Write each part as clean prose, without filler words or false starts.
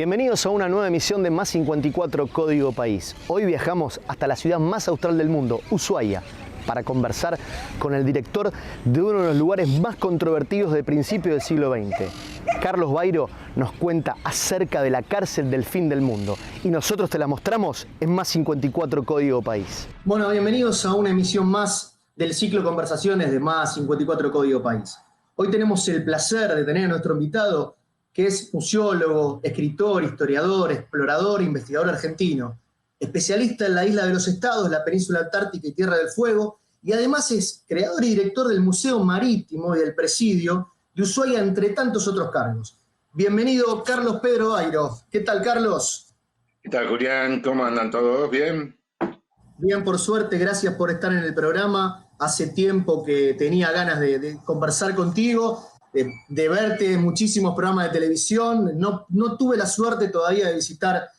Bienvenidos a una nueva emisión de Más 54 Código País. Hoy viajamos hasta la ciudad más austral del mundo, Ushuaia, para conversar con el director de uno de los lugares más controvertidos de principios del siglo XX. Carlos Bairo nos cuenta acerca de la cárcel del fin del mundo y nosotros te la mostramos en Más 54 Código País. Bueno, bienvenidos a una emisión más del ciclo Conversaciones de Más 54 Código País. Hoy tenemos el placer de tener a nuestro invitado, que es museólogo, escritor, historiador, explorador, investigador argentino, especialista en la Isla de los Estados, la Península Antártica y Tierra del Fuego, y además es creador y director del Museo Marítimo y del Presidio de Ushuaia, entre tantos otros cargos. Bienvenido, Carlos Pedro Bairo. ¿Qué tal, Carlos? ¿Qué tal, Julián? ¿Cómo andan todos? ¿Bien? Bien, por suerte, gracias por estar en el programa. Hace tiempo que tenía ganas de conversar contigo, de verte en muchísimos programas de televisión. No tuve la suerte todavía de visitar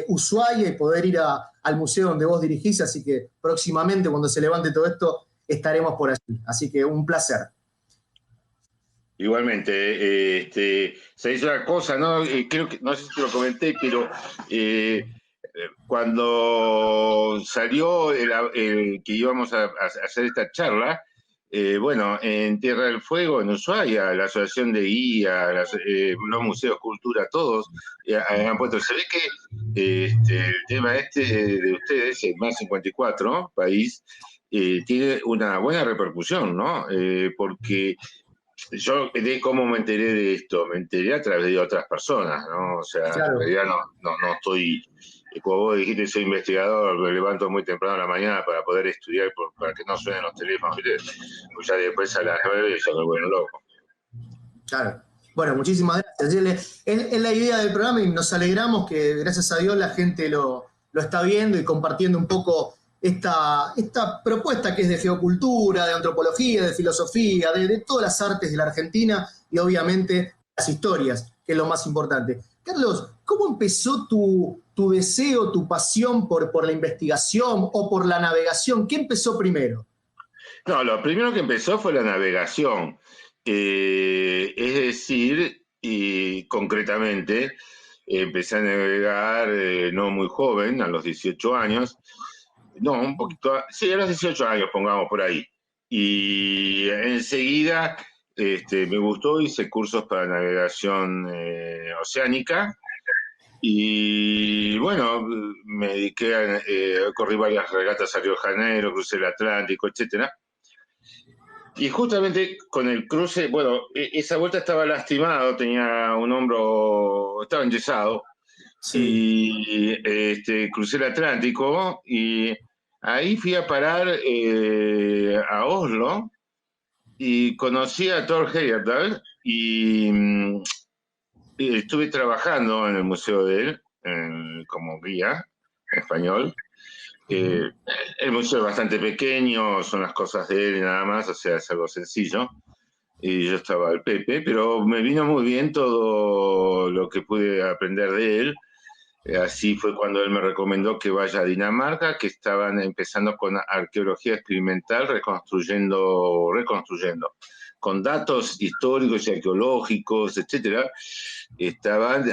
Ushuaia y poder ir al museo donde vos dirigís, así que próximamente, cuando se levante todo esto, estaremos por allí. Así que un placer. Igualmente, se hizo una cosa, ¿no? Creo que, no sé si te lo comenté, pero cuando salió el que íbamos a hacer esta charla, bueno, en Tierra del Fuego, en Ushuaia, la Asociación de Guía, los museos, cultura, todos han puesto. Se ve que el tema de ustedes, el Más 54 País, tiene una buena repercusión, ¿no? Porque yo, de cómo me enteré de esto, me enteré a través de otras personas, ¿no? O sea, Claro. en realidad no estoy, como vos dijiste, soy investigador, me levanto muy temprano a la mañana para poder estudiar, para que no suenen los teléfonos, ¿viste? Pues ya después a las 9 ya me vuelvo loco. Claro. Bueno, muchísimas gracias. Es la idea del programa y nos alegramos que, gracias a Dios, la gente lo está viendo y compartiendo un poco esta propuesta que es de geocultura, de antropología, de filosofía, de todas las artes de la Argentina y obviamente las historias, que es lo más importante. Carlos, ¿cómo empezó tu deseo, tu pasión por la investigación o por la navegación? ¿Qué empezó primero? No, lo primero que empezó fue la navegación. Es decir, y concretamente, empecé a navegar no muy joven, a los 18 años. No, un poquito, sí, a los 18 años, pongamos por ahí. Y enseguida me gustó, hice cursos para navegación oceánica. Y bueno, me dediqué corrí varias regatas a Río de Janeiro, crucé el Atlántico, etcétera. Y justamente con el cruce, bueno, esa vuelta estaba lastimado, tenía un hombro, estaba enyesado, Sí. y crucé el Atlántico y ahí fui a parar a Oslo y conocí a Thor Heyerdahl y estuve trabajando en el museo de él como guía español. El museo es bastante pequeño, son las cosas de él y nada más, o sea, es algo sencillo. Y yo estaba al Pepe, pero me vino muy bien todo lo que pude aprender de él. Así fue cuando él me recomendó que vaya a Dinamarca, que estaban empezando con arqueología experimental, reconstruyendo, con datos históricos y arqueológicos, etcétera. Estaban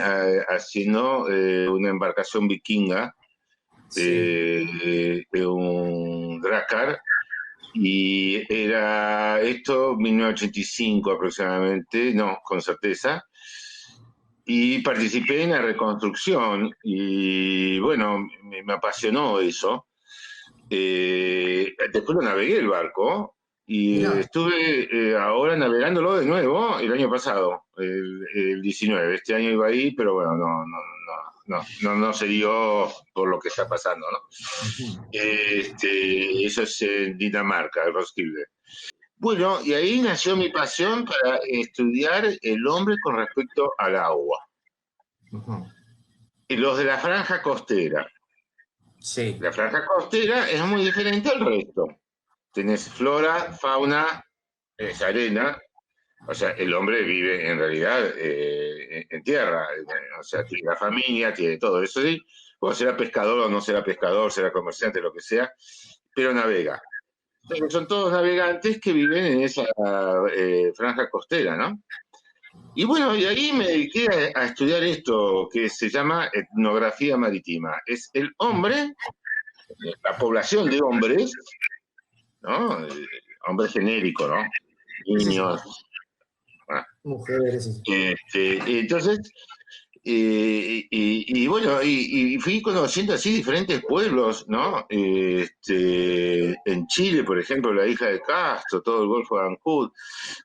haciendo una embarcación vikinga de un Drakkar, y era esto 1985 aproximadamente, no, con certeza. Y participé en la reconstrucción y bueno, me apasionó eso. Después lo navegué el barco y Mirá. estuve ahora navegándolo de nuevo el año pasado, el 19. Este año iba ahí, pero bueno, no se dio por lo que está pasando, ¿no? Eso es en Dinamarca, en Roskilde. Bueno, y ahí nació mi pasión para estudiar el hombre con respecto al agua. Y los de la franja costera. Sí. La franja costera es muy diferente al resto. Tenés flora, fauna, es arena. O sea, el hombre vive en realidad en tierra. O sea, tiene la familia, tiene todo eso. ¿Sí? Bueno, será pescador o no será pescador, será comerciante, lo que sea, pero navega. Entonces, son todos navegantes que viven en esa franja costera, ¿no? Y bueno, y ahí me dediqué a estudiar esto que se llama etnografía marítima. Es el hombre, la población de hombres, ¿no? Hombre genérico, ¿no? Sí, sí, sí. Niños. Bueno, Mujeres, sí. entonces, bueno, y fui conociendo así diferentes pueblos, ¿no? En Chile, por ejemplo, la hija de Castro, todo el Golfo de Ancud,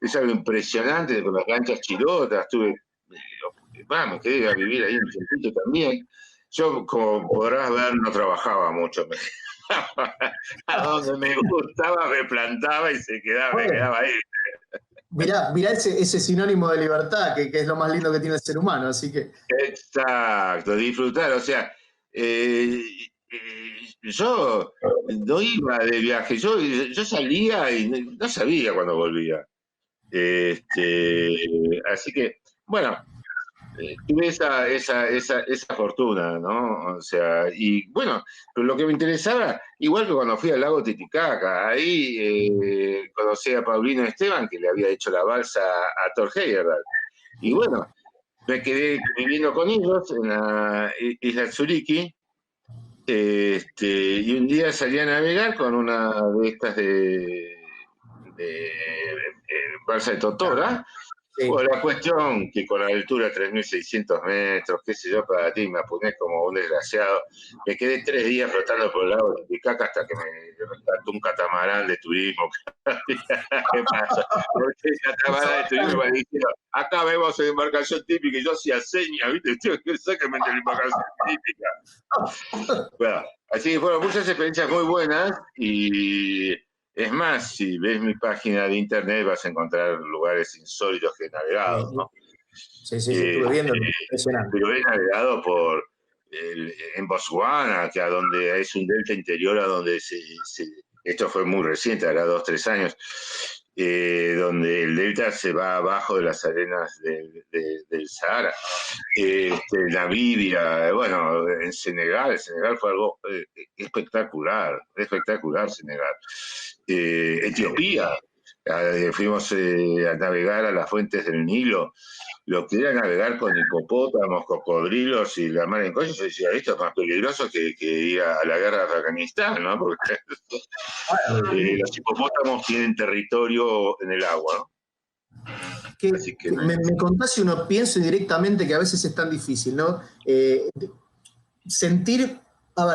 es algo impresionante con las lanchas chilotas, me quedé a vivir ahí un tiempito también. Yo, como podrás ver, no trabajaba mucho. A donde me gustaba me plantaba y me quedaba ahí. Mirá ese sinónimo de libertad, que es lo más lindo que tiene el ser humano, así que... Exacto, disfrutar, o sea, yo no iba de viaje, yo salía y no sabía cuándo volvía. Así que, bueno, tuve esa fortuna, ¿no? O sea, y bueno, pero lo que me interesaba, igual que cuando fui al lago Titicaca, ahí conocí a Paulino Esteban, que le había hecho la balsa a Thor Heyerdahl. Y bueno, me quedé viviendo con ellos en la isla Tsuriki, y un día salí a navegar con una de estas de balsa de Totora. Sí. Bueno, la cuestión que con la altura de 3.600 metros, qué sé yo, para ti me apuné como un desgraciado. Me quedé 3 días flotando por el lago de Titicaca hasta que me rescató un catamarán de turismo. ¿Qué pasa? Porque el catamarán de turismo me dijeron, acá vemos en embarcación típica, y yo hacía señas, ¿viste? Sáquenme de la embarcación típica. Bueno, así que fueron muchas experiencias muy buenas y... Es más, si ves mi página de internet vas a encontrar lugares insólitos que he navegado, ¿no? Sí, estuve viendo, impresionante. Pero he navegado en Botswana, que a donde es un delta interior, a donde esto fue muy reciente, hará 2 o 3 años, donde el delta se va abajo de las arenas del Sahara. Namibia, bueno, en Senegal fue algo espectacular Senegal. Etiopía, fuimos a navegar a las fuentes del Nilo, lo que era navegar con hipopótamos, cocodrilos y la mar en coche. Yo decía, esto es más peligroso que ir a la guerra de Afganistán, ¿no? Porque los hipopótamos tienen territorio en el agua, ¿no? Me contás y uno piensa directamente que a veces es tan difícil, ¿no?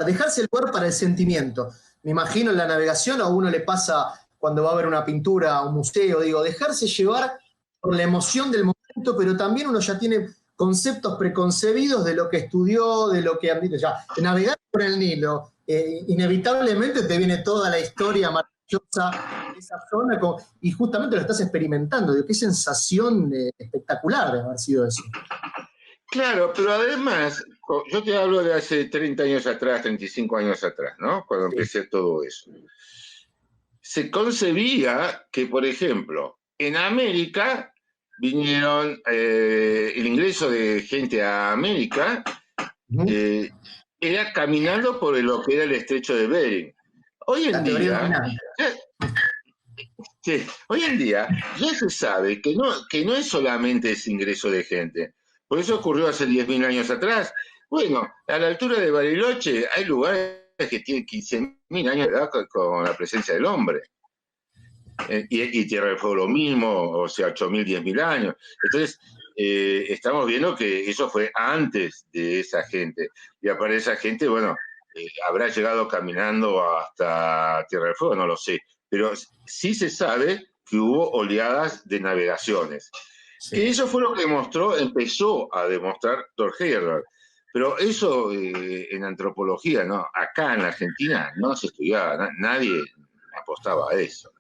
Dejarse el lugar para el sentimiento. Me imagino en la navegación a uno le pasa cuando va a ver una pintura, a un museo, digo, dejarse llevar por la emoción del momento, pero también uno ya tiene conceptos preconcebidos de lo que estudió, de lo que ya navegar por el Nilo, inevitablemente te viene toda la historia maravillosa de esa zona y justamente lo estás experimentando. Digo, qué sensación espectacular de haber sido eso. Claro, pero además, yo te hablo de hace 30 años atrás, 35 años atrás, ¿no? Cuando empecé todo eso. Se concebía que, por ejemplo, en América vinieron, el ingreso de gente a América era caminando por lo que era el estrecho de Bering. Hoy en día ya se sabe que no es solamente ese ingreso de gente. Por eso ocurrió hace 10.000 años atrás. Bueno, a la altura de Bariloche hay lugares que tienen 15.000 años de edad con la presencia del hombre. Y Tierra del Fuego lo mismo, o sea, 8.000, 10.000 años. Entonces, estamos viendo que eso fue antes de esa gente. Y aparte de esa gente, bueno, habrá llegado caminando hasta Tierra del Fuego, no lo sé. Pero sí se sabe que hubo oleadas de navegaciones. Sí. Que eso fue lo que empezó a demostrar Thor Heyerdahl. Pero eso en antropología, ¿no? Acá en Argentina no se estudiaba, nadie apostaba a eso.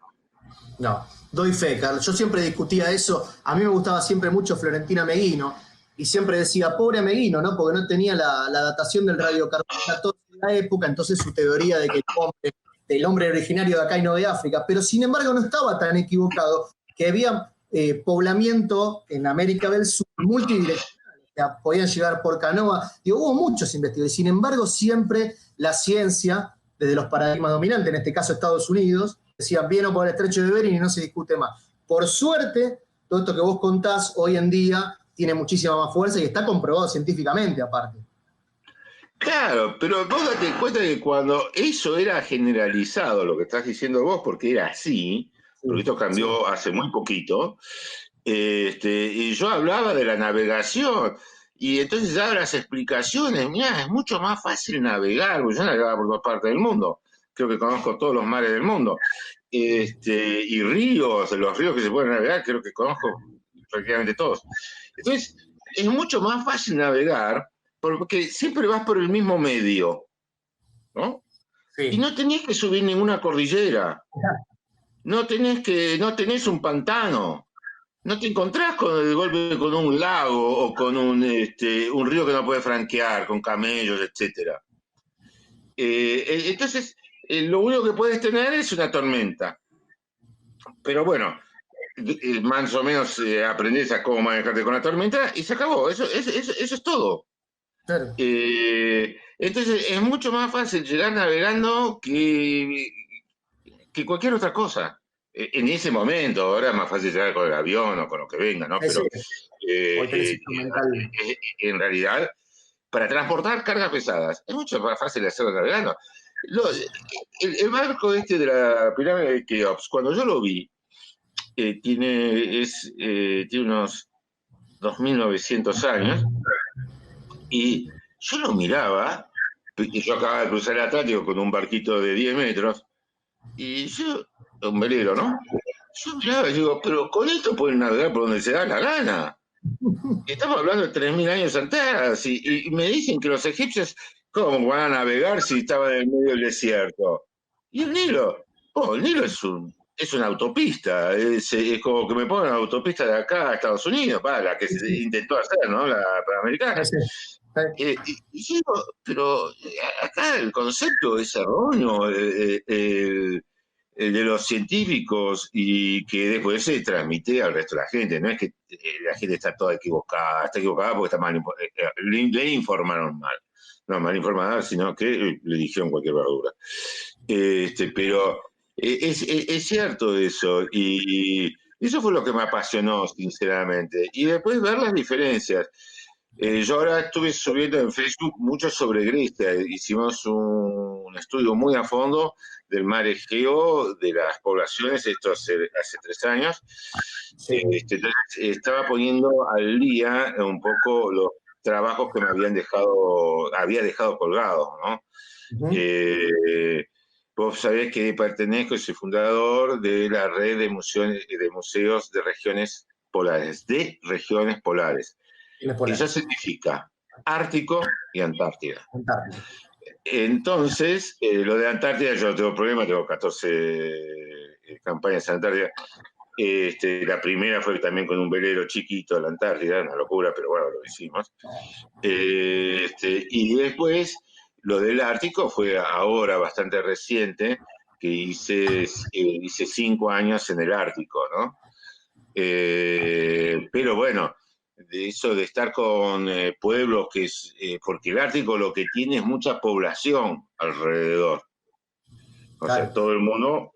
No, doy fe, Carlos. Yo siempre discutía eso. A mí me gustaba siempre mucho Florentina Meguino y siempre decía, pobre Meguino, ¿no? Porque no tenía la datación del radiocarbono 14 en la época, entonces su teoría de que el hombre originario de acá y no de África, pero sin embargo no estaba tan equivocado, que había poblamiento en América del Sur multidireccional, o sea, podían llegar por canoa. Digo, hubo muchos investigadores, sin embargo siempre la ciencia, desde los paradigmas dominantes, en este caso Estados Unidos, decían, vieron por el estrecho de Bering y no se discute más. Por suerte, todo esto que vos contás hoy en día tiene muchísima más fuerza y está comprobado científicamente aparte. Claro, pero vos date cuenta que cuando eso era generalizado, lo que estás diciendo vos, porque era así, porque esto cambió hace muy poquito, y yo hablaba de la navegación, y entonces daba las explicaciones, mirá, es mucho más fácil navegar, porque yo navegaba por todas partes del mundo, creo que conozco todos los mares del mundo, y ríos, los ríos que se pueden navegar, creo que conozco prácticamente todos. Entonces, es mucho más fácil navegar, porque siempre vas por el mismo medio, ¿no? Sí. Y no tenés que subir ninguna cordillera, no tenés un pantano, no te encontrás de golpe con un lago o con un río que no puedes franquear, con camellos, etc. Entonces, lo único que puedes tener es una tormenta. Pero bueno, más o menos aprendés a cómo manejarte con la tormenta y se acabó, eso es todo. Claro. Entonces es mucho más fácil llegar navegando que cualquier otra cosa. En ese momento, ahora es más fácil llegar con el avión o con lo que venga, ¿no? Pero en realidad, para transportar cargas pesadas, es mucho más fácil hacerlo navegando. El barco de la pirámide de Keops, cuando yo lo vi, tiene unos 2.900 años, y yo lo miraba, y yo acababa de cruzar el Atlántico con un barquito de 10 metros, y yo, un velero, ¿no? Yo miraba y digo, pero con esto pueden navegar por donde se da la gana. Estamos hablando de 3.000 años atrás, y me dicen que los egipcios, ¿cómo van a navegar si estaban en el medio del desierto? Y el Nilo, el Nilo es una autopista, es como que me pongan una autopista de acá a Estados Unidos, la que se intentó hacer, ¿no? La Panamericana. Y digo, pero acá el concepto es erróneo, el de los científicos, y que después se transmite al resto de la gente. No es que la gente está toda equivocada, está equivocada porque está mal, le informaron mal. No mal informada, sino que le dijeron cualquier verdura. Pero es cierto eso, y eso fue lo que me apasionó, sinceramente. Y después ver las diferencias. Yo ahora estuve subiendo en Facebook mucho sobre Grecia. Hicimos un estudio muy a fondo del mar Egeo, de las poblaciones, esto hace 3 años. Sí. Entonces, estaba poniendo al día un poco los trabajos que me había dejado colgados, ¿no? Vos sabés que pertenezco, soy fundador de la red de museos de regiones polares, Eso significa Ártico y Antártida. Entonces, lo de Antártida, yo no tengo problema, tengo 14 campañas en Antártida. La primera fue también con un velero chiquito a la Antártida, una locura, pero bueno, lo hicimos. Y después, lo del Ártico fue ahora bastante reciente, que hice 5 años en el Ártico, ¿no? Pero bueno, de eso de estar con pueblos porque el Ártico lo que tiene es mucha población alrededor. O sea, todo el mundo,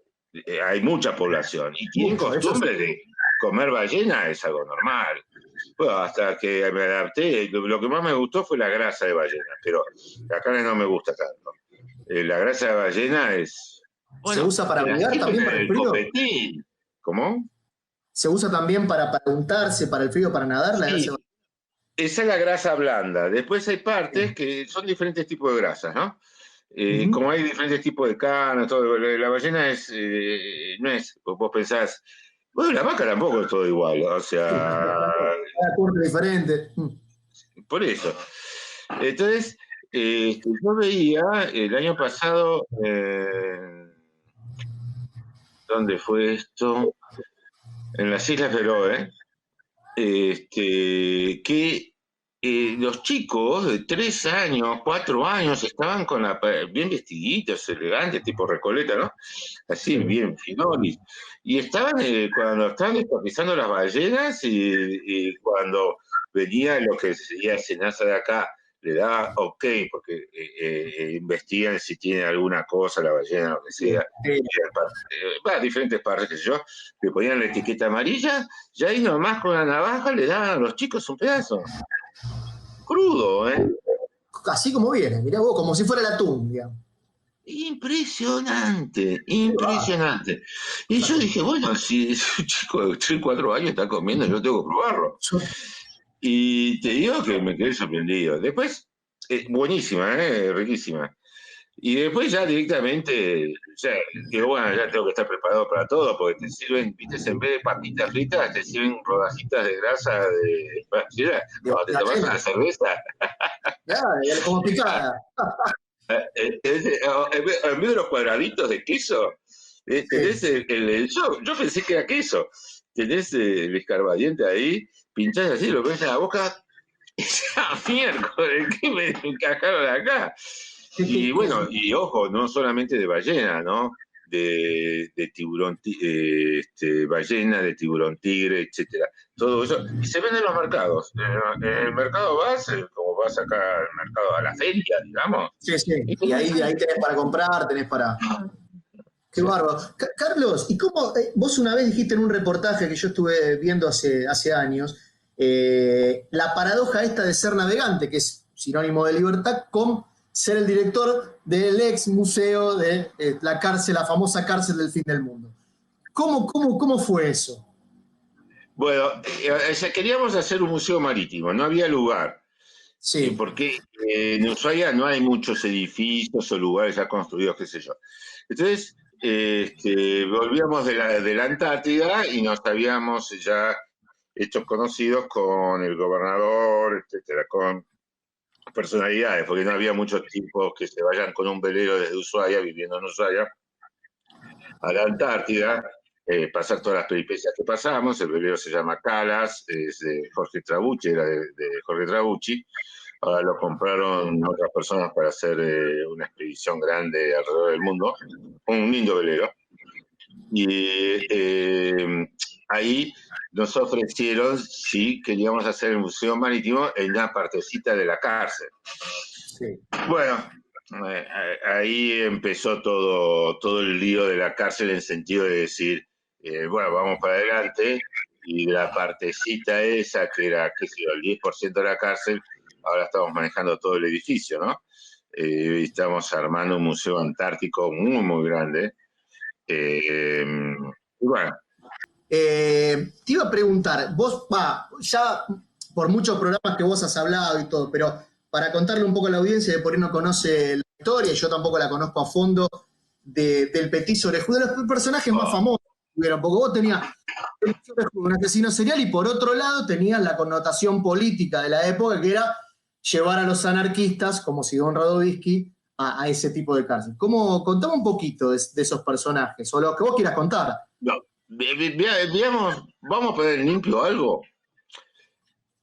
hay mucha población. Y tienen costumbre de comer ballena, es algo normal. Bueno, hasta que me adapté, lo que más me gustó fue la grasa de ballena, pero la carne no me gusta tanto. La grasa de ballena es... Bueno, ¿se usa para abrigar también para el frío? Copetín. ¿Cómo? ¿Se usa también para untarse, para el frío, para nadar? Sí, esa es la grasa blanda. Después hay partes que son diferentes tipos de grasas, ¿no? Como hay diferentes tipos de carne, todo, la ballena no es, vos pensás, bueno, la vaca tampoco es todo igual, o sea... Cada corte diferente. Por eso. Entonces, yo veía el año pasado, ¿dónde fue esto? En las Islas Feroe, que los chicos de 3 años, 4 años, estaban bien vestiditos, elegantes, tipo Recoleta, ¿no? Así, bien finolis. Y estaban, cuando estaban despatizando las ballenas, y cuando venía lo que sería cenaza de acá, le da ok, porque investigan si tiene alguna cosa, la ballena, lo que sea. Diferentes partes, qué sé yo, le ponían la etiqueta amarilla, y ahí nomás con la navaja le daban a los chicos un pedazo. Crudo, ¿eh? Así como viene, mirá vos, como si fuera el atún, digamos. Impresionante, impresionante. Y yo dije, bueno, si un chico de 3, 4 años está comiendo, yo tengo que probarlo. Y te digo que me quedé sorprendido. Después, buenísima, riquísima. Y después ya directamente, ya, digo, bueno, ya tengo que estar preparado para todo, porque te sirven, viste, en vez de papitas fritas, te sirven rodajitas de grasa de pastilla. Cuando te tomas una cerveza. Ya, como picada. En vez de los cuadraditos de queso, tenés yo pensé que era queso. Tenés el escarbadiente ahí, pinchás así, lo pones en la boca. Miércoles, ¿qué me encajaron acá? Y bueno, y ojo, no solamente de ballena, ¿no? De tiburón, ballena, de tiburón tigre, etcétera. Todo eso. Y se vende en los mercados. En el mercado vas, como vas acá al mercado, a la feria, digamos. Sí, sí. Y ahí tenés para comprar, tenés para. Qué bárbaro. Carlos, ¿y cómo? Vos una vez dijiste en un reportaje que yo estuve viendo hace años, la paradoja esta de ser navegante, que es sinónimo de libertad, con ser el director del ex museo de la cárcel, la famosa cárcel del fin del mundo. ¿Cómo fue eso? Bueno, queríamos hacer un museo marítimo, no había lugar. Sí. Porque en Ushuaia no hay muchos edificios o lugares ya construidos, qué sé yo. Entonces, volvíamos de la Antártida y nos habíamos ya hecho conocidos con el gobernador, etcétera, con personalidades, porque no había muchos tipos que se vayan con un velero desde Ushuaia, viviendo en Ushuaia, a la Antártida, pasar todas las peripecias que pasamos. El velero se llama Calas, es de Jorge Trabucci, era de Jorge Trabucci. Ahora lo compraron otras personas para hacer una expedición grande alrededor del mundo. Un lindo velero. Y ahí nos ofrecieron si queríamos hacer el museo marítimo en una partecita de la cárcel. Sí. Bueno, ahí empezó todo el lío de la cárcel en sentido de decir, bueno, vamos para adelante, y la partecita esa, que era, qué sé yo, el 10% de la cárcel, ahora estamos manejando todo el edificio, ¿no? Estamos armando un museo antártico muy, muy grande. Y bueno. Te iba a preguntar, vos, ya por muchos programas que vos has hablado y todo, pero para contarle un poco a la audiencia, de por ahí no conoce la historia, y yo tampoco la conozco a fondo, del Petiso Orejudo, de los personajes más famosos, porque vos tenías un asesino serial y por otro lado tenías la connotación política de la época, que era llevar a los anarquistas, como Sidón Radovisky, a ese tipo de cárcel. Contame un poquito de esos personajes, o lo que vos quieras contar. No, veamos, vamos a poner limpio algo.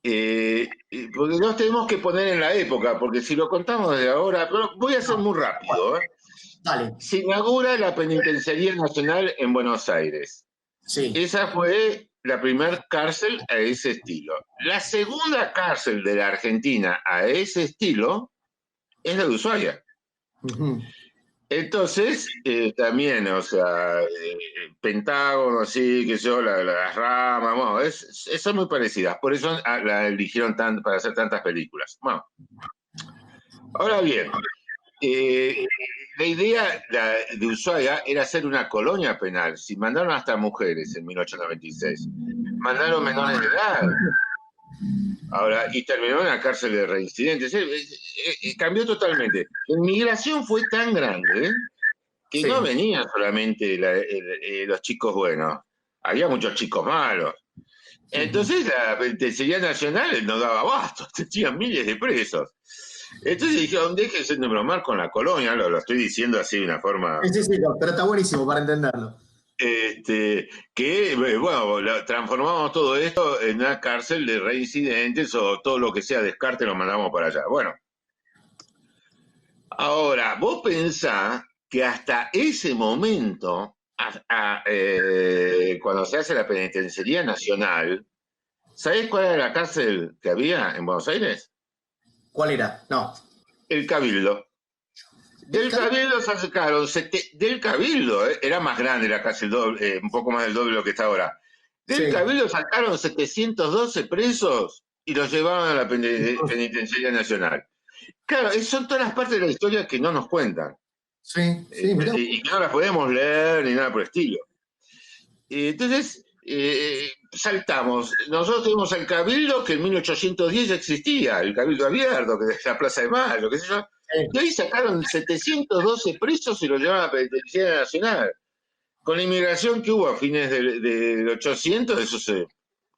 Porque nos tenemos que poner en la época, porque si lo contamos desde ahora, pero voy a ser muy rápido. Dale. Se inaugura la Penitenciaría Nacional en Buenos Aires. Sí. Esa fue la primera cárcel a ese estilo. La segunda cárcel de la Argentina a ese estilo es la de Ushuaia. Uh-huh. Entonces, también, o sea, Pentágono, sí, que yo, las ramas, bueno, son muy parecidas. Por eso la eligieron para hacer tantas películas. Bueno, ahora bien, la idea de Ushuaia era hacer una colonia penal. Si mandaron hasta mujeres en 1896, mandaron menores de edad. Ahora, y terminó en la cárcel de reincidentes. Cambió totalmente. La inmigración fue tan grande que no venían solamente los chicos buenos, había muchos chicos malos. Entonces la Penitenciaría Nacional no daba abasto, tenían miles de presos. Entonces dijeron, déjense de bromar con la colonia, lo estoy diciendo así de una forma... Sí, pero está buenísimo para entenderlo. Bueno, transformamos todo esto en una cárcel de reincidentes, o todo lo que sea descarte lo mandamos para allá. Bueno, ahora, vos pensás que hasta ese momento, cuando se hace la Penitenciaría Nacional, ¿sabés cuál era la cárcel que había en Buenos Aires? ¿Cuál era? No. El Cabildo. Del Cabildo se sacaron, del Cabildo, era más grande la cárcel, un poco más del doble de lo que está ahora. Del Sí. Cabildo sacaron 712 presos y los llevaron a la Penitenciaria Nacional. Claro, son todas las partes de la historia que no nos cuentan. Sí, sí, mirá. Y que no las podemos leer ni nada por el estilo. Entonces, saltamos. Nosotros tenemos el Cabildo que en 1810 ya existía, el Cabildo Abierto, que es la Plaza de Mayo, qué sé yo. Y ahí sacaron 712 presos y los llevaron a la Penitenciaria Nacional. Con la inmigración que hubo a fines del 800, eso se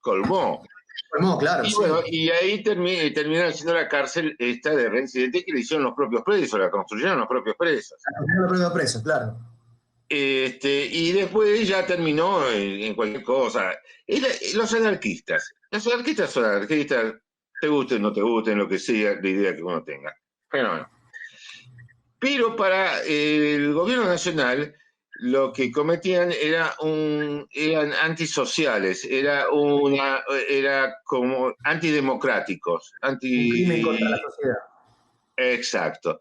colmó. Colmó, claro, Y sí. bueno, y ahí terminaron siendo la cárcel esta de reincidente que le hicieron los propios presos, la construyeron los propios presos. Los propios presos, claro. Y después ya terminó en cualquier cosa. Los anarquistas son anarquistas, te gusten, no te gusten, lo que sea, la idea que uno tenga. Pero para el gobierno nacional lo que cometían eran antisociales, era como antidemocráticos. Un crimen contra la sociedad. Exacto.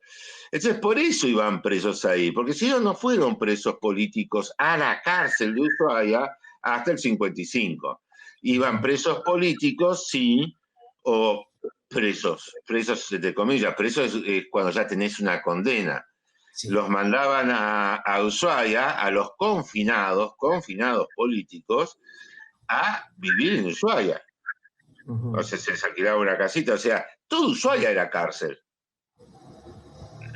Entonces, por eso iban presos ahí, porque si no fueron presos políticos a la cárcel de Ushuaia hasta el 55. Iban presos políticos, sí, o presos entre comillas, presos es cuando ya tenés una condena. Sí. Los mandaban a Ushuaia, a los confinados políticos, a vivir en Ushuaia. O sea, se les alquilaba una casita, o sea, todo Ushuaia era cárcel.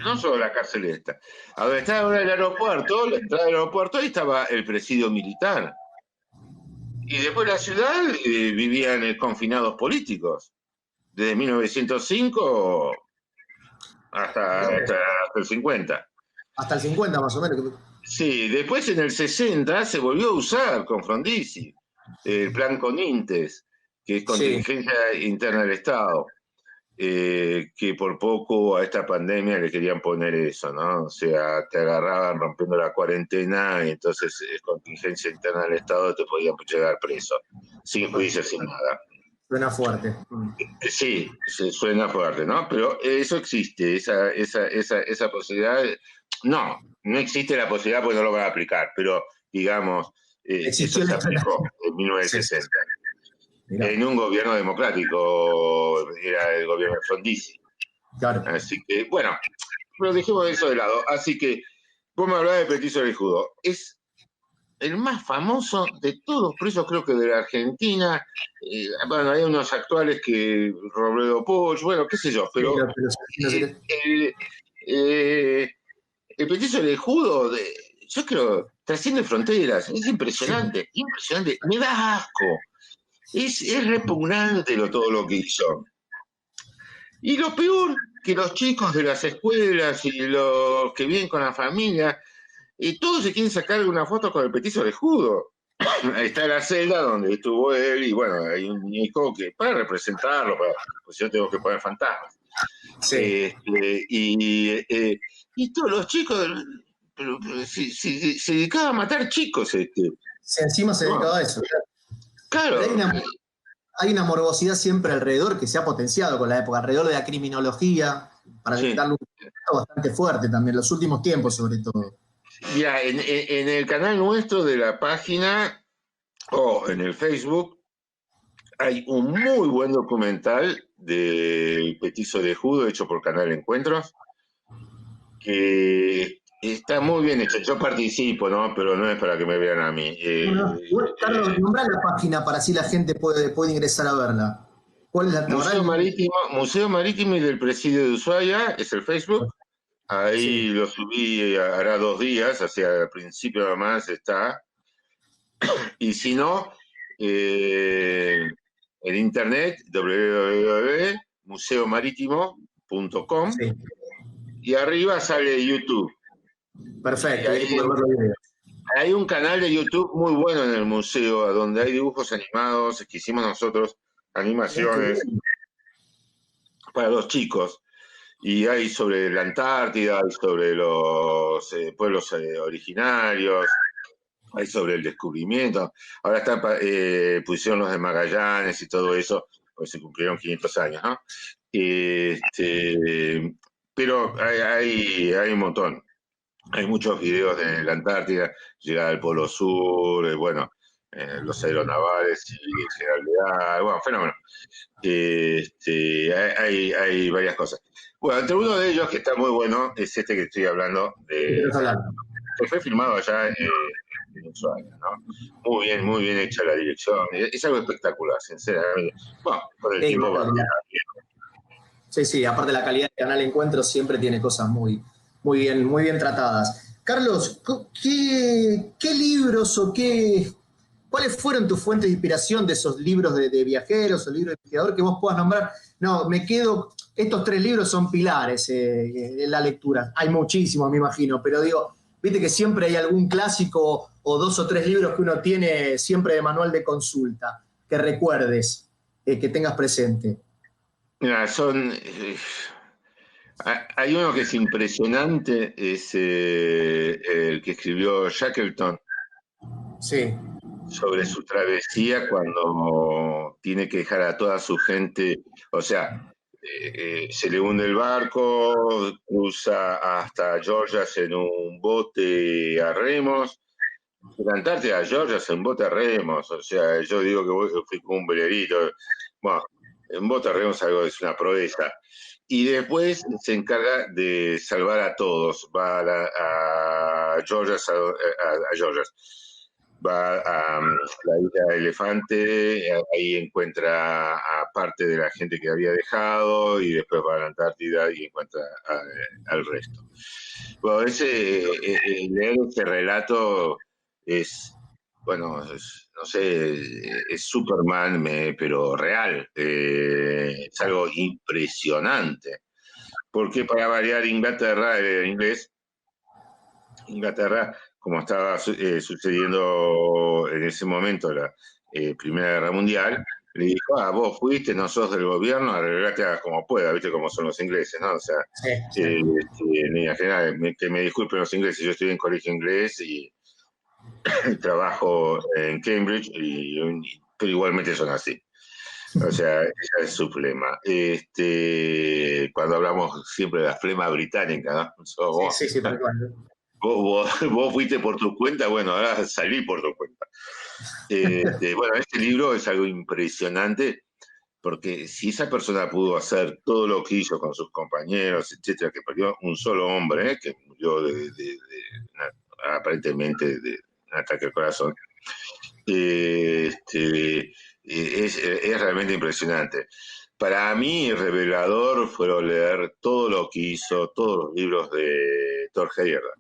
No solo la cárcel esta. A donde estaba ahora el aeropuerto, la entrada del aeropuerto, ahí estaba el presidio militar. Y después la ciudad vivían confinados políticos. Desde 1905 hasta el 50. Hasta el 50 más o menos. Sí, después en el 60 se volvió a usar con Frondizi, el plan Conintes, que es contingencia interna del Estado. Que por poco a esta pandemia le querían poner eso, ¿no? O sea, te agarraban rompiendo la cuarentena y entonces contingencia interna del Estado, te podían llegar preso, sin juicio, sin nada. Suena fuerte. Sí, suena fuerte, ¿no? Pero eso existe, esa posibilidad. No existe la posibilidad porque no lo van a aplicar, pero digamos, eso se aplicó en 1960. Sí. Mirá. En un gobierno democrático, era el gobierno de Frondizi. Claro. Así que, bueno, pero dejemos eso de lado. Así que, vos me hablabas de Petiso Orejudo. Es el más famoso de todos los presos, creo que de la Argentina. Bueno, hay unos actuales que Robledo Puig, bueno, qué sé yo, pero el Petiso Orejudo, yo creo, trasciende fronteras. Es impresionante, impresionante. Me da asco. Es repugnante todo lo que hizo. Y lo peor, que los chicos de las escuelas y los que viven con la familia, todos se quieren sacar una foto con el Petiso Orejudo. Ahí está la celda donde estuvo él, y bueno, hay un muñeco que para representarlo, pues yo tengo que poner fantasmas. Sí. Y todos los chicos, pero se dedicaba a matar chicos. Sí, encima se dedicaba a eso. Claro. Hay una morbosidad siempre alrededor que se ha potenciado con la época, alrededor de la criminología, para darle un efecto bastante fuerte también, en los últimos tiempos sobre todo. Ya, en el canal nuestro de la página, o en el Facebook, hay un muy buen documental del Petiso Orejudo hecho por Canal Encuentros, que está muy bien hecho. Yo participo, ¿no? Pero no es para que me vean a mí. Carlos, nombrá la página para así la gente puede ingresar a verla. ¿Cuál es la Museo Marítimo y del Presidio de Ushuaia, es el Facebook. Ahí lo subí hará 2 días, hacia el principio además está. Y si no, en internet, www.museomarítimo.com, y arriba sale YouTube. Perfecto. Hay un canal de YouTube muy bueno en el museo, donde hay dibujos animados que hicimos nosotros, animaciones para los chicos. Y hay sobre la Antártida, hay sobre los pueblos originarios, hay sobre el descubrimiento. Ahora pusieron los de Magallanes y todo eso, pues se cumplieron 500 años, ¿no? Pero hay un montón. Hay muchos videos de la Antártida, llegada al Polo Sur, bueno, los aeronavales y el General Leal, bueno, fenómeno. Hay varias cosas. Bueno, entre uno de ellos que está muy bueno es este que estoy hablando, que fue filmado allá en Ushuaia, ¿no? Muy bien hecha la dirección. Es algo espectacular, sinceramente. Bueno, con el tiempo va a cambiar. Sí, aparte la calidad del canal Encuentro siempre tiene cosas muy bien tratadas. Carlos, ¿qué libros o cuáles fueron tus fuentes de inspiración de esos libros de viajeros o libros de investigador que vos puedas nombrar? No, estos 3 libros son pilares en la lectura. Hay muchísimos, me imagino, pero digo, viste que siempre hay algún clásico o 2 o 3 libros que uno tiene siempre de manual de consulta, que recuerdes, que tengas presente. Mira, hay uno que es impresionante, es el que escribió Shackleton. Sí. Sobre su travesía cuando tiene que dejar a toda su gente, o sea, se le hunde el barco, cruza hasta Georgias en un bote a remos, de la Antártida a Georgias en bote a remos, o sea, yo digo que fui como un velerito, bueno, en bote a remos algo es una proeza. Y después se encarga de salvar a todos, va a Georgias, a Georgias. Va a la isla de Elefante, ahí encuentra a parte de la gente que había dejado y después va a la Antártida y encuentra al resto. Bueno, leer ese relato es, bueno, no sé, es Superman, pero real. Es algo impresionante. Porque para variar Inglaterra, Inglaterra, como estaba sucediendo en ese momento la Primera Guerra Mundial, le dijo, vos fuiste, no sos del gobierno, arreglate como pueda, viste cómo son los ingleses, ¿no? O sea, Sí. en línea general, que me disculpen los ingleses, yo estoy en colegio inglés y trabajo en Cambridge, pero igualmente son así. O sea, esa es su flema. Cuando hablamos siempre de la flema británica, ¿no? Sí, tal cual. Vos fuiste por tu cuenta, bueno, ahora salí por tu cuenta. Bueno, este libro es algo impresionante porque si esa persona pudo hacer todo lo que hizo con sus compañeros, etcétera, que perdió un solo hombre, que murió aparentemente de un ataque al corazón, es realmente impresionante. Para mí, revelador fue leer todo lo que hizo, todos los libros de Thor Heyerdahl.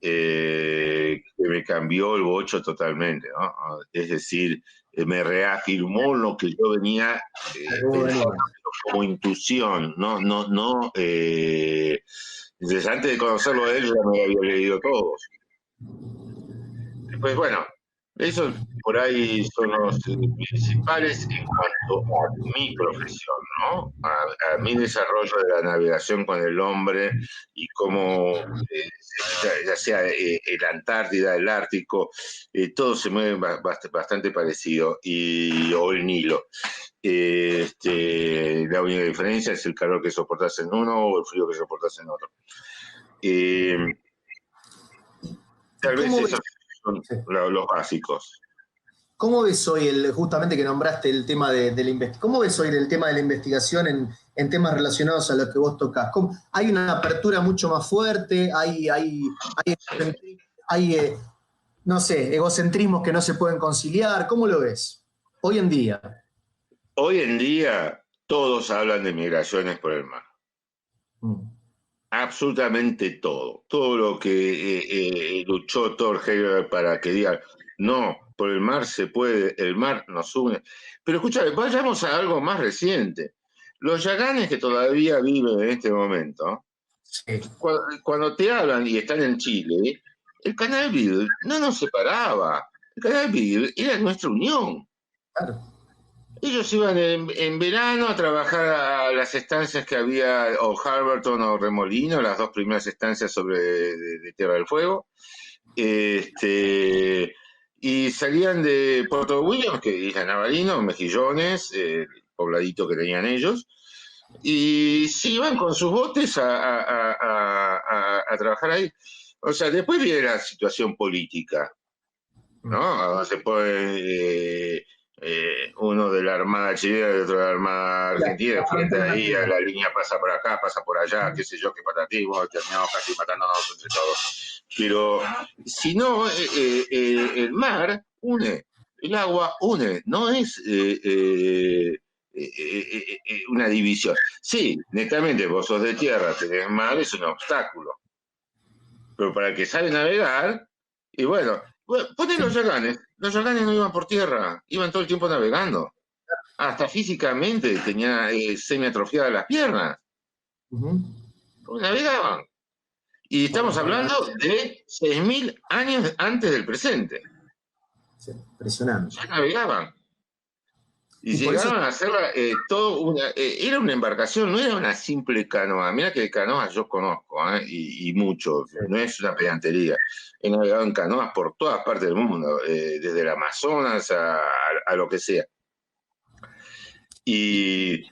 Que me cambió el bocho totalmente, ¿no? Es decir, me reafirmó lo que yo venía pensando como intuición, no. Desde antes de conocerlo a él, ya me había leído todos. Pues bueno, esos por ahí son los principales en cuanto a mi profesión, ¿no? A mi desarrollo de la navegación con el hombre y cómo, ya sea el Antártida, el Ártico, todo se mueve bastante parecido, o el Nilo. La única diferencia es el calor que soportas en uno o el frío que soportas en otro. Tal vez esos son los básicos. ¿Cómo ves hoy, justamente que nombraste el tema cómo ves hoy el tema de la investigación en temas relacionados a los que vos tocás? ¿Hay una apertura mucho más fuerte? No sé, egocentrismos que no se pueden conciliar? ¿Cómo lo ves hoy en día? Hoy en día todos hablan de migraciones por el mar. Absolutamente todo. Todo lo que luchó Thor Heyerdahl para que diga, no, por el mar se puede, el mar nos une. Pero escúchame, vayamos a algo más reciente. Los yaganes que todavía viven en este momento, sí, cuando te hablan y están en Chile, el canal Beagle no nos separaba. El canal Beagle era nuestra unión. Claro. Ellos iban en verano a trabajar a las estancias que había, o Harberton o Remolino, las dos primeras estancias de Tierra del Fuego. Y salían de Puerto Williams, que Isla Navarino, Mejillones, pobladito que tenían ellos, y se iban con sus botes a trabajar ahí. O sea, después viene la situación política, ¿no? Se puede uno de la Armada chilena y otro de la Armada argentina, enfrenta ahí, a la línea pasa por acá, pasa por allá, qué sé yo, qué patatismo, terminamos casi matándonos entre todos. Pero si no, el mar une, el agua une, no es una división. Sí, netamente, vos sos de tierra, tenés mar, es un obstáculo. Pero para el que sabe navegar, y bueno, ponen los yaganes no iban por tierra, iban todo el tiempo navegando. Hasta físicamente tenía semi-atrofiadas las piernas. Pues navegaban. Y estamos hablando de 6.000 años antes del presente. Sí, impresionante. Ya navegaban. Y Y por eso, llegaron a hacerla era una embarcación, no era una simple canoa. Mira que de canoas yo conozco, y mucho, no es una pedantería. He navegado en canoas por todas partes del mundo, desde el Amazonas a lo que sea. Y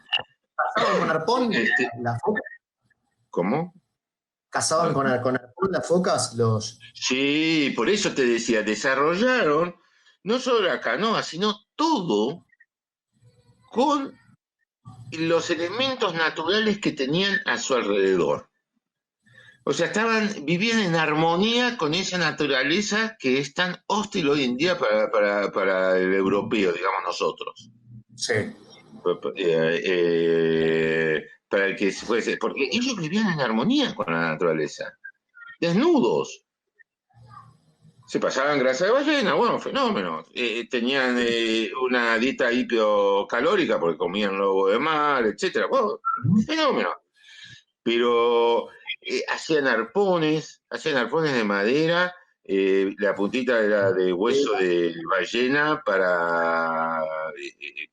¿cazaban con arpón las focas? ¿Cómo? ¿Cazaban con arpón las focas? Sí, por eso te decía, desarrollaron no solo la canoa, sino todo con los elementos naturales que tenían a su alrededor. O sea, vivían en armonía con esa naturaleza que es tan hostil hoy en día para el europeo, digamos nosotros. Sí. Para el que fuese, porque ellos vivían en armonía con la naturaleza, desnudos. Se pasaban grasa de ballena, bueno, fenómeno. Tenían una dieta hipocalórica porque comían lobo de mar, etcétera. Bueno, fenómeno. Pero hacían arpones de madera, la puntita era de hueso de ballena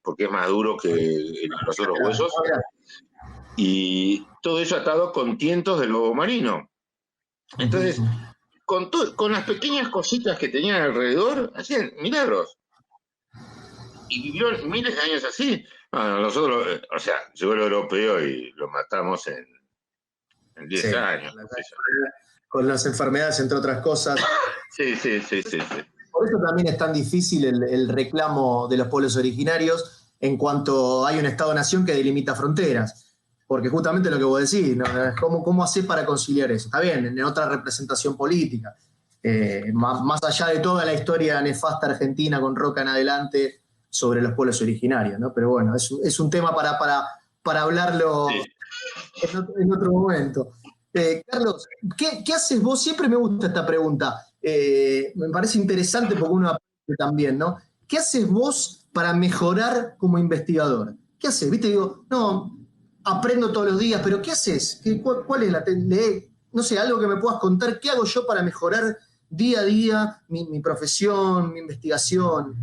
porque es más duro que los otros huesos, y todo eso atado con tientos de lobo marino. Entonces, con las pequeñas cositas que tenían alrededor, hacían milagros. Y vivieron miles de años así. Bueno, nosotros, o sea, llegó el europeo y lo matamos en 10 años. Con las enfermedades, entre otras cosas. Sí. Por eso también es tan difícil el reclamo de los pueblos originarios en cuanto hay un Estado-nación que delimita fronteras. Porque justamente lo que vos decís, ¿no? ¿Cómo hacer para conciliar eso? Está bien, en otra representación política. Más allá de toda la historia nefasta argentina con Roca en adelante sobre los pueblos originarios, ¿no? Pero bueno, es un tema para hablarlo en otro momento. Carlos, ¿qué haces vos? Siempre me gusta esta pregunta. Me parece interesante porque uno aprende también, ¿no? ¿Qué haces vos para mejorar como investigador? ¿Qué haces? ¿Viste? Digo, no, aprendo todos los días, pero ¿qué haces? ¿Cuál es no sé, algo que me puedas contar? ¿Qué hago yo para mejorar día a día mi profesión, mi investigación?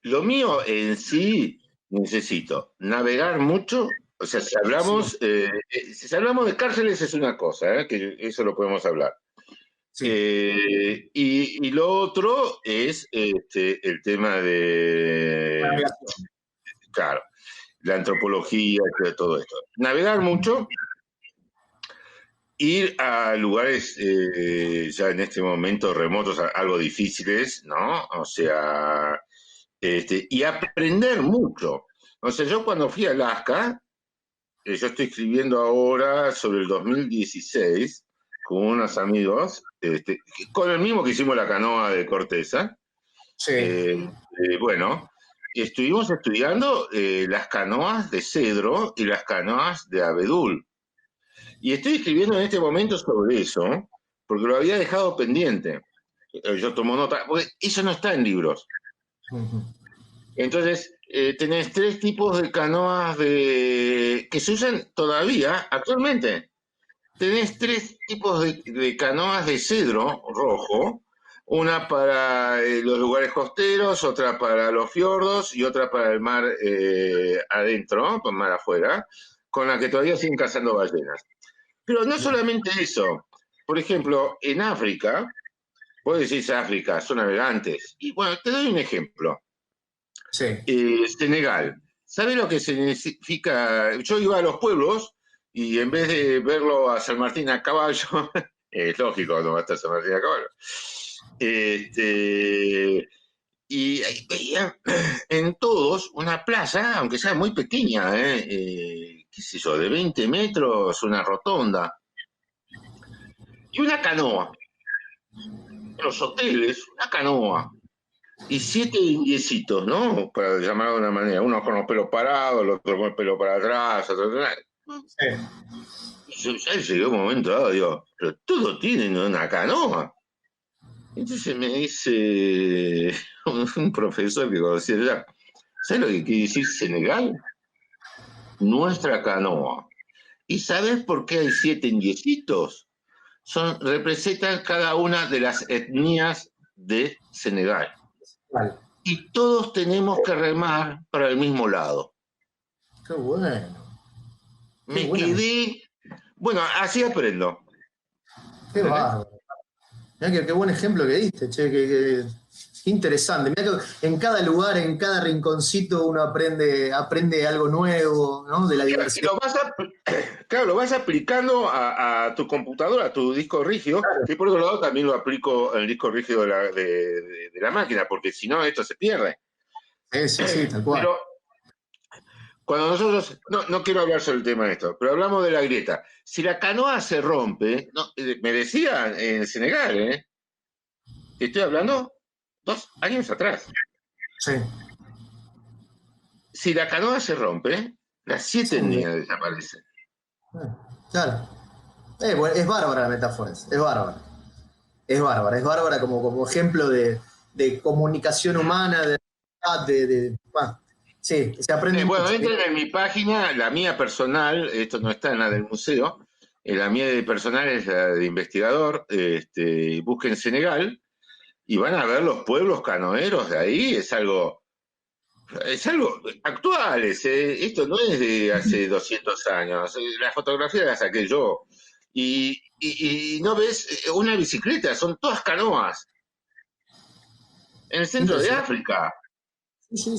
Lo mío en sí, necesito navegar mucho. O sea, si hablamos de cárceles es una cosa, que eso lo podemos hablar. Sí. Y lo otro es el tema de... Claro, la antropología, todo esto. Navegar mucho, ir a lugares ya en este momento remotos, algo difíciles, ¿no? O sea, y aprender mucho. O sea, yo cuando fui a Alaska, yo estoy escribiendo ahora sobre el 2016 con unos amigos, con el mismo que hicimos la canoa de Corteza. Sí. Bueno, estuvimos estudiando las canoas de cedro y las canoas de abedul. Y estoy escribiendo en este momento sobre eso, porque lo había dejado pendiente. Yo tomo nota, porque eso no está en libros. Entonces, tenés 3 tipos de canoas que se usan todavía actualmente. Tenés 3 tipos de canoas de cedro rojo, una para los lugares costeros, otra para los fiordos y otra para el mar adentro, el mar afuera, con la que todavía siguen cazando ballenas. Pero no solamente eso. Por ejemplo, en África, vos decís África, son navegantes. Y bueno, te doy un ejemplo. Sí. Senegal. ¿Sabe lo que significa? Yo iba a los pueblos y en vez de verlo a San Martín a caballo, es lógico, no va a estar San Martín a caballo, y ahí veía en todos una plaza, aunque sea muy pequeña, qué sé yo, de 20 metros, una rotonda, y una canoa. En los hoteles, una canoa. Y 7 indiecitos, ¿no? Para llamarlo de una manera. Uno con los pelos parados, el otro con el pelo para atrás, otro. Sí. Yo ya llegué a un momento dado, digo, pero todos tienen una canoa. Entonces me dice un profesor que conocía allá, ¿sabes lo que quiere decir Senegal? Nuestra canoa. ¿Y sabes por qué hay 7 indiecitos? Representan cada una de las etnias de Senegal. Vale. Y todos tenemos que remar para el mismo lado. Qué bueno. Me quedé... Bueno, así aprendo. Qué bárbaro. Mirá qué buen ejemplo que diste, che, qué interesante. Mirá que en cada lugar, en cada rinconcito uno aprende algo nuevo, ¿no? De la diversidad. Claro, lo vas aplicando a tu computadora, a tu disco rígido, claro. Que por otro lado también lo aplico en el disco rígido de la máquina, porque si no esto se pierde. Sí, tal cual. Pero cuando nosotros, no quiero hablar sobre el tema de esto, pero hablamos de la grieta. Si la canoa se rompe, me decían en Senegal, te estoy hablando 2 años atrás. Sí. Si la canoa se rompe, las 7 etnias desaparecen. Claro. Es bárbara la metáfora, es bárbara. Es bárbara como ejemplo de comunicación humana, sí, se aprende. Bueno, entren en mi página, la mía personal, esto no está en la del museo, la mía de personal es la de investigador, busquen Senegal y van a ver los pueblos canoeros de ahí, es algo actual, esto no es de hace 200 años, las fotografías las saqué yo, y no ves una bicicleta, son todas canoas, en el centro de África. Sí.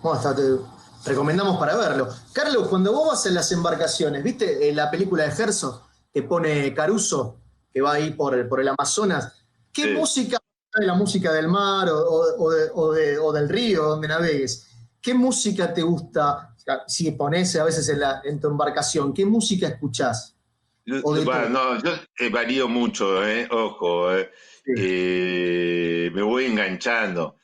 Bueno, te recomendamos para verlo. Carlos, cuando vos vas en las embarcaciones, ¿viste la película de Herzog que pone Caruso, que va ahí por el Amazonas? ¿Qué música, de la música del mar o del río donde navegues, qué música te gusta? Si pones a veces en tu embarcación, ¿qué música escuchás? Yo varío mucho, ojo, me voy enganchando.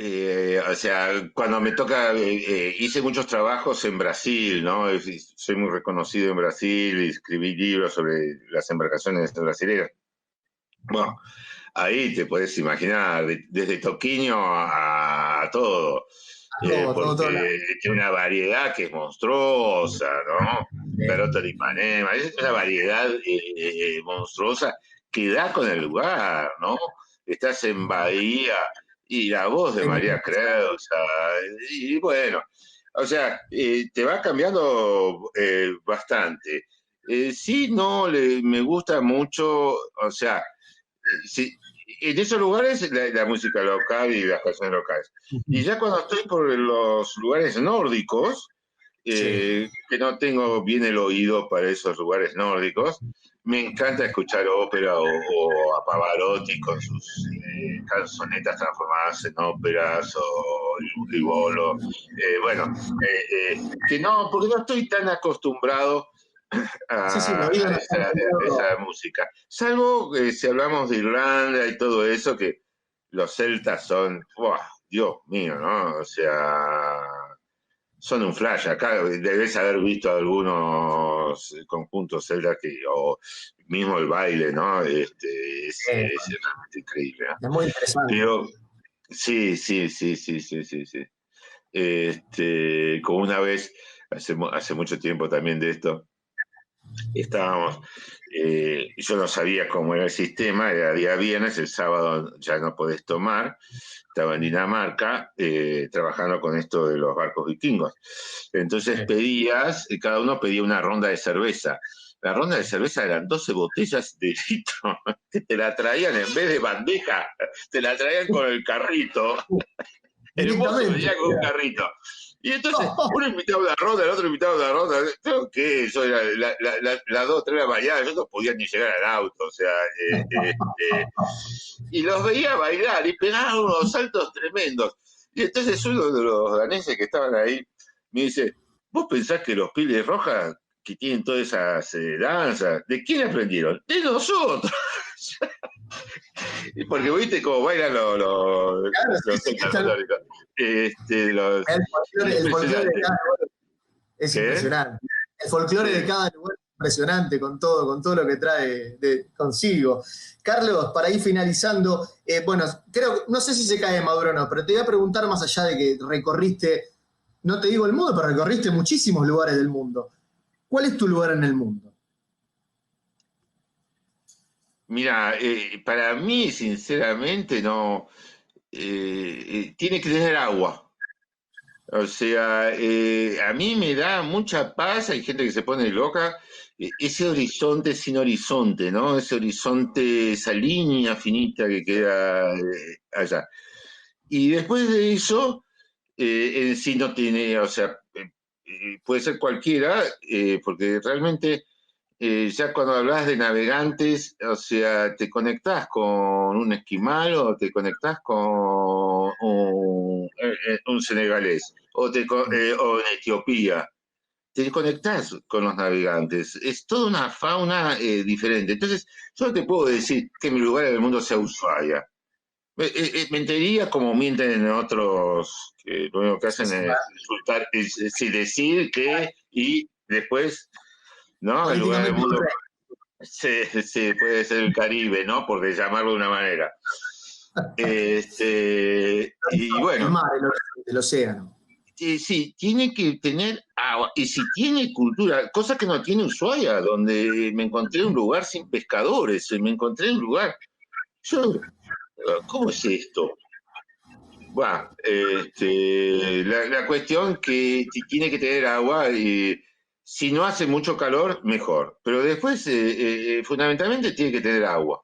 O sea, cuando me toca, hice muchos trabajos en Brasil, ¿no? Soy muy reconocido en Brasil y escribí libros sobre las embarcaciones brasileñas. Bueno, ahí te puedes imaginar, desde Toquinho a todo. Porque tiene una variedad que es monstruosa, ¿no? Garota de Ipanema, es una variedad monstruosa que da con el lugar, ¿no? Estás en Bahía y la voz de María Creus, y bueno, o sea, te va cambiando bastante. Sí, me gusta mucho, o sea, sí, en esos lugares la música local y las canciones locales. Y ya cuando estoy por los lugares nórdicos, que no tengo bien el oído para esos lugares nórdicos, me encanta escuchar ópera o a Pavarotti con sus canzonetas transformadas en óperas o il Rivolo. Que no, porque no estoy tan acostumbrado a esa música. Salvo si hablamos de Irlanda y todo eso, que los celtas son, Dios mío, ¿no? O sea, son un flash. Acá debes haber visto algunos conjuntos celtas o mismo el baile, ¿no? Es realmente increíble, ¿no? Es muy interesante. Pero sí. Como una vez, hace mucho tiempo también de esto, estábamos, yo no sabía cómo era el sistema, era día viernes, el sábado ya no podés tomar, estaba en Dinamarca trabajando con esto de los barcos vikingos. Entonces cada uno pedía una ronda de cerveza. La ronda de cerveza eran 12 botellas de litro, que te la traían en vez de bandeja, te la traían con el carrito. El mozo venía con un carrito. Y entonces uno invitaba a una ronda, el otro invitaba a una ronda. Creo que eso era las 2, 3 de la mañana, yo no podía ni llegar al auto, o sea, y los veía bailar y pegaban unos saltos tremendos. Y entonces uno de los daneses que estaban ahí me dice, ¿vos pensás que los Píleis Rojas que tienen todas esas danzas, ¿de quién aprendieron? De nosotros. Y porque viste cómo bailan los católicos. El folclore de cada lugar es impresionante. El folclore de cada lugar es impresionante con todo lo que trae consigo. Carlos, para ir finalizando, bueno, no sé si se cae maduro o no, pero te voy a preguntar más allá de que recorriste, no te digo el mundo, pero recorriste muchísimos lugares del mundo. ¿Cuál es tu lugar en el mundo? Mira, para mí, sinceramente, no. Tiene que tener agua. O sea, a mí me da mucha paz, hay gente que se pone loca, ese horizonte sin horizonte, ¿no? Ese horizonte, esa línea finita que queda allá. Y después de eso, en sí no tiene, o sea, puede ser cualquiera, porque realmente ya cuando hablas de navegantes, o sea, te conectás con un esquimal o te conectás con un senegalés o en Etiopía. Te conectás con los navegantes. Es toda una fauna diferente. Entonces, yo no te puedo decir que mi lugar en el mundo sea Ushuaia. Mentiría como mienten en otros, que lo único que hacen es insultar, es decir que, y después, ¿no? El lugar del mundo sí, puede ser el Caribe, ¿no? Por llamarlo de una manera. Y bueno. El mar, el océano. Sí, tiene que tener agua. Y si tiene cultura, cosa que no tiene Ushuaia, donde me encontré un lugar sin pescadores, me encontré un lugar. ¿Cómo es esto? Bueno, la cuestión que tiene que tener agua y si no hace mucho calor, mejor. Pero después, fundamentalmente, tiene que tener agua.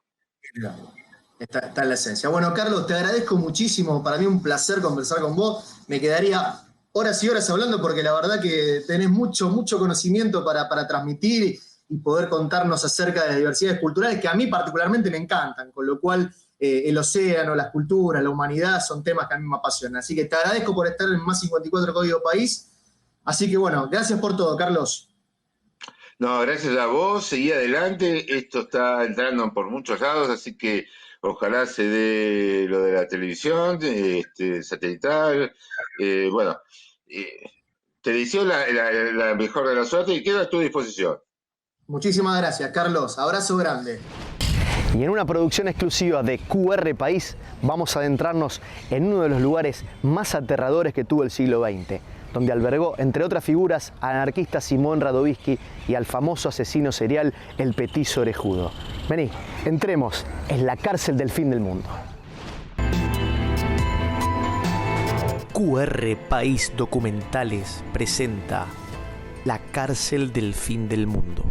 Está en la esencia. Bueno, Carlos, te agradezco muchísimo. Para mí un placer conversar con vos. Me quedaría horas y horas hablando porque la verdad que tenés mucho conocimiento para transmitir y poder contarnos acerca de las diversidades culturales que a mí particularmente me encantan, con lo cual el océano, las culturas, la humanidad son temas que a mí me apasionan. Así que te agradezco por estar en Más 54 Código País. Así que bueno, gracias por todo, Carlos. No, gracias a vos, seguí adelante, esto está entrando por muchos lados, así que ojalá se dé lo de la televisión, satelital, bueno, te deseo la mejor de la suerte y quedo a tu disposición. Muchísimas gracias, Carlos, abrazo grande. Y en una producción exclusiva de QR País vamos a adentrarnos en uno de los lugares más aterradores que tuvo el siglo XX, donde albergó, entre otras figuras, al anarquista Simón Radovisky y al famoso asesino serial El Petizo Orejudo. Vení, entremos en la cárcel del fin del mundo. QR País Documentales presenta La cárcel del fin del mundo.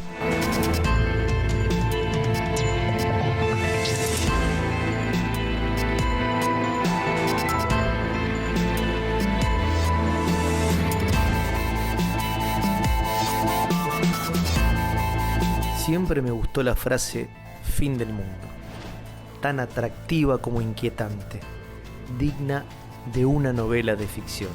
Siempre me gustó la frase fin del mundo, tan atractiva como inquietante, digna de una novela de ficción.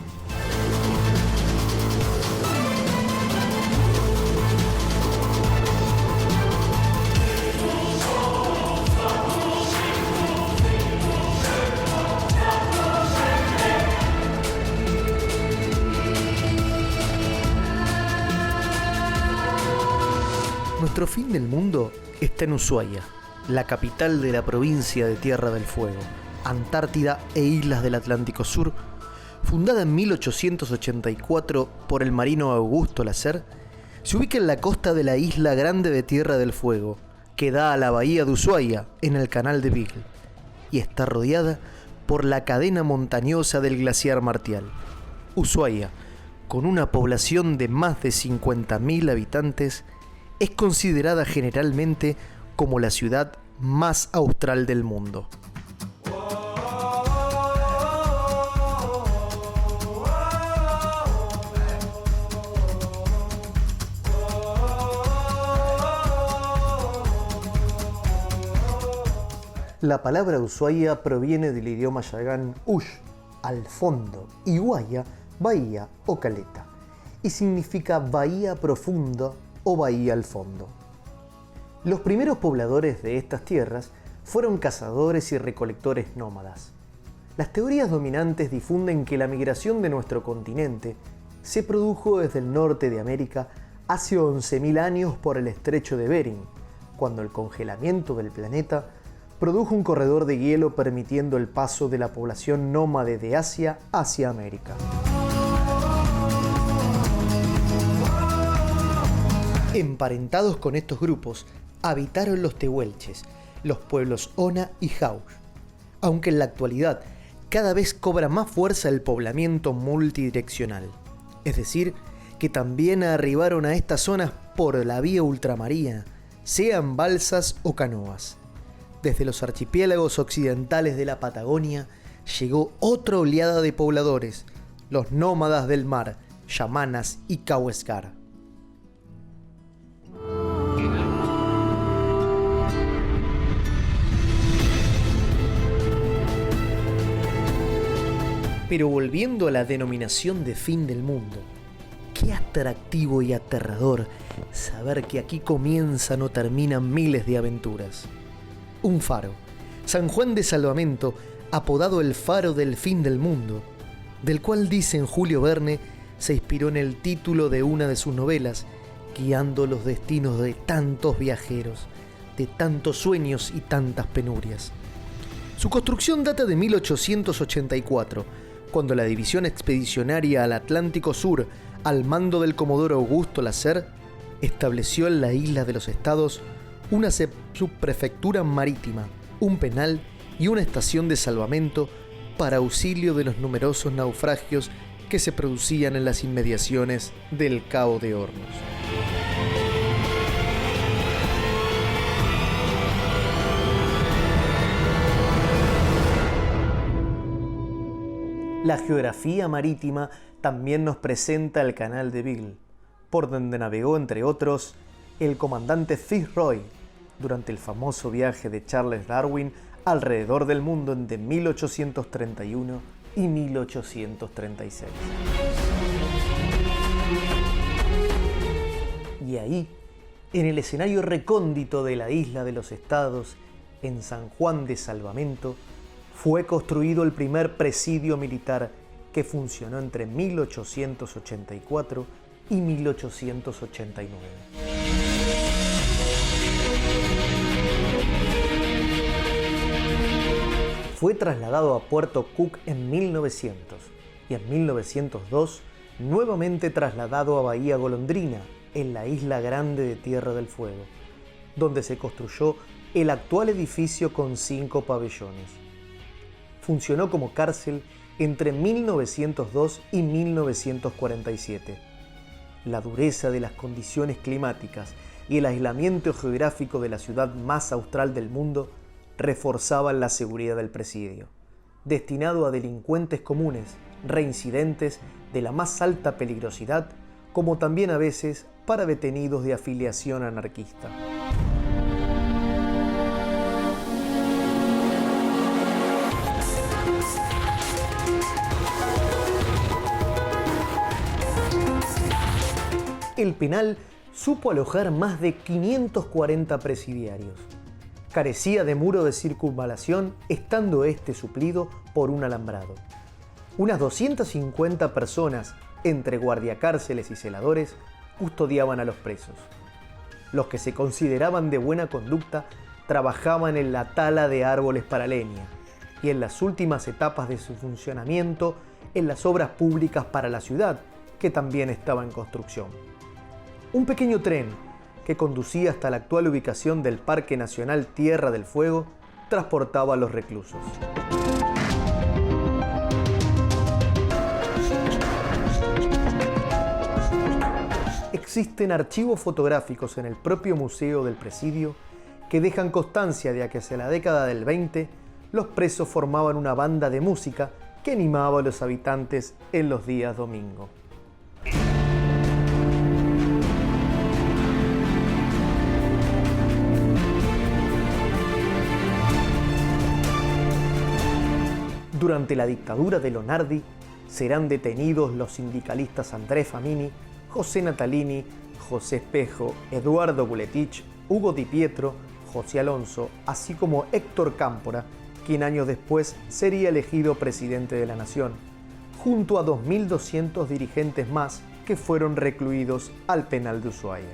Nuestro fin del mundo está en Ushuaia, la capital de la provincia de Tierra del Fuego, Antártida e islas del Atlántico Sur. Fundada en 1884 por el marino Augusto Lasser, se ubica en la costa de la isla grande de Tierra del Fuego, que da a la bahía de Ushuaia, en el canal de Beagle, y está rodeada por la cadena montañosa del glaciar Martial. Ushuaia, con una población de más de 50.000 habitantes, es considerada generalmente como la ciudad más austral del mundo. La palabra Ushuaia proviene del idioma yagán ush, al fondo, y guaya, bahía o caleta, y significa bahía profunda o bahía al fondo. Los primeros pobladores de estas tierras fueron cazadores y recolectores nómadas. Las teorías dominantes difunden que la migración de nuestro continente se produjo desde el norte de América hace 11.000 años por el estrecho de Bering, cuando el congelamiento del planeta produjo un corredor de hielo permitiendo el paso de la población nómade de Asia hacia América. Emparentados con estos grupos, habitaron los tehuelches, los pueblos Ona y Jaush, aunque en la actualidad cada vez cobra más fuerza el poblamiento multidireccional, es decir, que también arribaron a estas zonas por la vía ultramarina, sean balsas o canoas. Desde los archipiélagos occidentales de la Patagonia llegó otra oleada de pobladores, los nómadas del mar, yamanas y Kauescar. Pero volviendo a la denominación de fin del mundo, qué atractivo y aterrador saber que aquí comienzan o terminan miles de aventuras. Un faro, San Juan de Salvamento, apodado el faro del fin del mundo, del cual dicen Julio Verne se inspiró en el título de una de sus novelas, guiando los destinos de tantos viajeros, de tantos sueños y tantas penurias. Su construcción data de 1884, cuando la División Expedicionaria al Atlántico Sur, al mando del comodoro Augusto Lacer, estableció en la isla de los Estados una subprefectura marítima, un penal y una estación de salvamento para auxilio de los numerosos naufragios que se producían en las inmediaciones del Cabo de Hornos. La geografía marítima también nos presenta el Canal de Beagle, por donde navegó, entre otros, el comandante Fitzroy durante el famoso viaje de Charles Darwin alrededor del mundo entre 1831 y 1836. Y ahí, en el escenario recóndito de la isla de los Estados, en San Juan de Salvamento, fue construido el primer presidio militar que funcionó entre 1884 y 1889. Fue trasladado a Puerto Cook en 1900 y en 1902 nuevamente trasladado a Bahía Golondrina, en la isla grande de Tierra del Fuego, donde se construyó el actual edificio con 5 pabellones. Funcionó como cárcel entre 1902 y 1947. La dureza de las condiciones climáticas y el aislamiento geográfico de la ciudad más austral del mundo reforzaban la seguridad del presidio, destinado a delincuentes comunes, reincidentes de la más alta peligrosidad, como también a veces para detenidos de afiliación anarquista. El penal supo alojar más de 540 presidiarios. Carecía de muro de circunvalación, estando este suplido por un alambrado. Unas 250 personas, entre guardiacárceles y celadores, custodiaban a los presos. Los que se consideraban de buena conducta trabajaban en la tala de árboles para leña y en las últimas etapas de su funcionamiento en las obras públicas para la ciudad, que también estaba en construcción. Un pequeño tren que conducía hasta la actual ubicación del Parque Nacional Tierra del Fuego transportaba a los reclusos. Existen archivos fotográficos en el propio museo del presidio que dejan constancia de que hacia la década del 20 los presos formaban una banda de música que animaba a los habitantes en los días domingo. Durante la dictadura de Lonardi serán detenidos los sindicalistas André Famini, José Natalini, José Espejo, Eduardo Buletich, Hugo Di Pietro, José Alonso, así como Héctor Cámpora, quien años después sería elegido presidente de la nación, junto a 2.200 dirigentes más que fueron recluidos al penal de Ushuaia.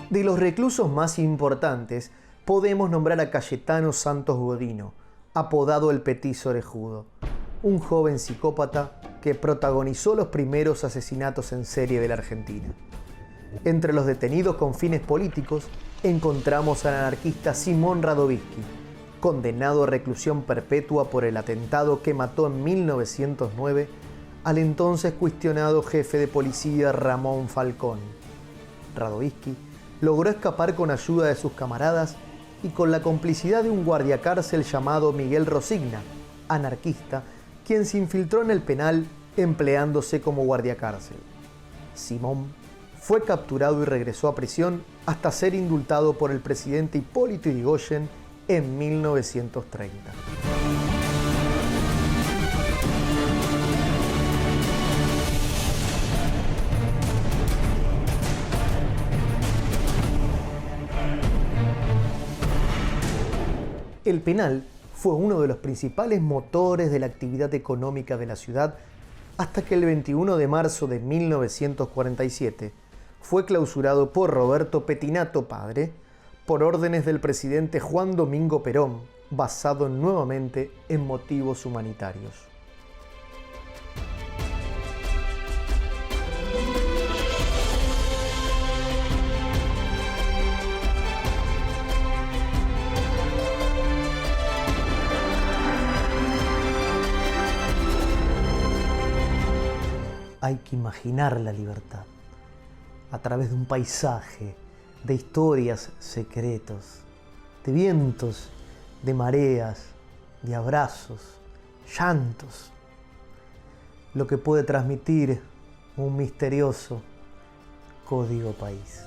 De los reclusos más importantes, podemos nombrar a Cayetano Santos Godino, apodado el Petiso Orejudo, un joven psicópata que protagonizó los primeros asesinatos en serie de la Argentina. Entre los detenidos con fines políticos, encontramos al anarquista Simón Radovisky, condenado a reclusión perpetua por el atentado que mató en 1909 al entonces cuestionado jefe de policía Ramón Falcón. Radovisky logró escapar con ayuda de sus camaradas y con la complicidad de un guardiacárcel llamado Miguel Rosigna, anarquista, quien se infiltró en el penal empleándose como guardiacárcel. Simón fue capturado y regresó a prisión hasta ser indultado por el presidente Hipólito Yrigoyen en 1930. El penal fue uno de los principales motores de la actividad económica de la ciudad hasta que el 21 de marzo de 1947 fue clausurado por Roberto Pettinato padre por órdenes del presidente Juan Domingo Perón, basado nuevamente en motivos humanitarios. Hay que imaginar la libertad a través de un paisaje, de historias secretos, de vientos, de mareas, de abrazos, llantos, lo que puede transmitir un misterioso código país.